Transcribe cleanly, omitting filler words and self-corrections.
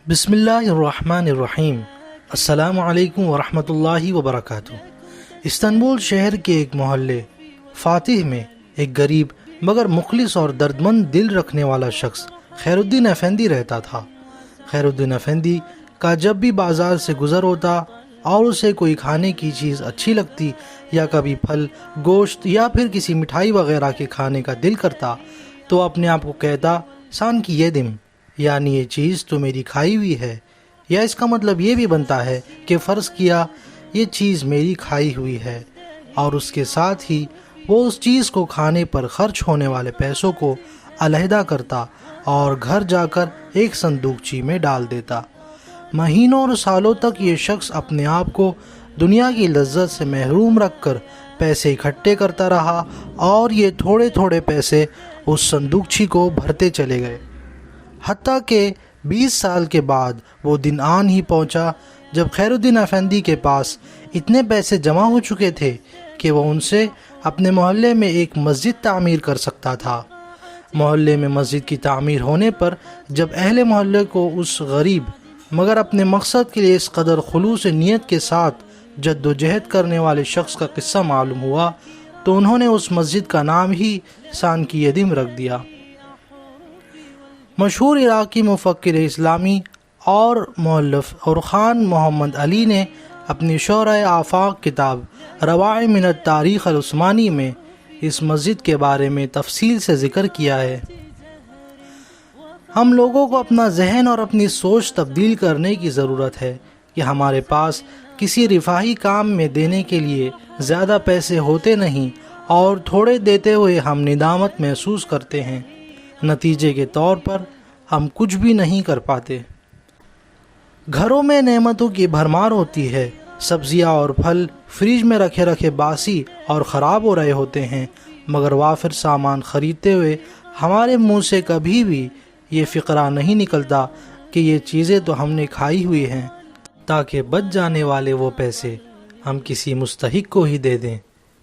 بسم اللہ الرحمن الرحیم۔ السلام علیکم ورحمۃ اللہ وبرکاتہ۔ استنبول شہر کے ایک محلے فاتح میں ایک غریب مگر مخلص اور دردمند دل رکھنے والا شخص خیر الدین افندی رہتا تھا۔ خیر الدین افندی کا جب بھی بازار سے گزر ہوتا اور اسے کوئی کھانے کی چیز اچھی لگتی یا کبھی پھل، گوشت یا پھر کسی مٹھائی وغیرہ کے کھانے کا دل کرتا تو اپنے آپ کو کہتا سان کی یہ دم، یعنی یہ چیز تو میری کھائی ہوئی ہے، یا اس کا مطلب یہ بھی بنتا ہے کہ فرض کیا یہ چیز میری کھائی ہوئی ہے، اور اس کے ساتھ ہی وہ اس چیز کو کھانے پر خرچ ہونے والے پیسوں کو علیحدہ کرتا اور گھر جا کر ایک صندوقچی میں ڈال دیتا۔ مہینوں اور سالوں تک یہ شخص اپنے آپ کو دنیا کی لذت سے محروم رکھ کر پیسے اکٹھے کرتا رہا، اور یہ تھوڑے تھوڑے پیسے اس صندوقچی کو بھرتے چلے گئے، حتیٰ کہ 20 سال کے بعد وہ دن آن ہی پہنچا جب خیر الدین افندی کے پاس اتنے پیسے جمع ہو چکے تھے کہ وہ ان سے اپنے محلے میں ایک مسجد تعمیر کر سکتا تھا۔ محلے میں مسجد کی تعمیر ہونے پر جب اہل محلے کو اس غریب مگر اپنے مقصد کے لیے اس قدر خلوص نیت کے ساتھ جد و جہد کرنے والے شخص کا قصہ معلوم ہوا تو انہوں نے اس مسجد کا نام ہی سان کی یدم رکھ دیا۔ مشہور عراقی مفکر اسلامی اور مؤلف اور خان محمد علی نے اپنی شرح آفاق کتاب روائع من التاریخ العثمانی میں اس مسجد کے بارے میں تفصیل سے ذکر کیا ہے۔ ہم لوگوں کو اپنا ذہن اور اپنی سوچ تبدیل کرنے کی ضرورت ہے کہ ہمارے پاس کسی رفاہی کام میں دینے کے لیے زیادہ پیسے ہوتے نہیں، اور تھوڑے دیتے ہوئے ہم ندامت محسوس کرتے ہیں، نتیجے کے طور پر ہم کچھ بھی نہیں کر پاتے۔ گھروں میں نعمتوں کی بھرمار ہوتی ہے، سبزیاں اور پھل فریج میں رکھے رکھے باسی اور خراب ہو رہے ہوتے ہیں، مگر وافر سامان خریدتے ہوئے ہمارے منہ سے کبھی بھی یہ فقرہ نہیں نکلتا کہ یہ چیزیں تو ہم نے کھائی ہوئی ہیں، تاکہ بچ جانے والے وہ پیسے ہم کسی مستحق کو ہی دے دیں۔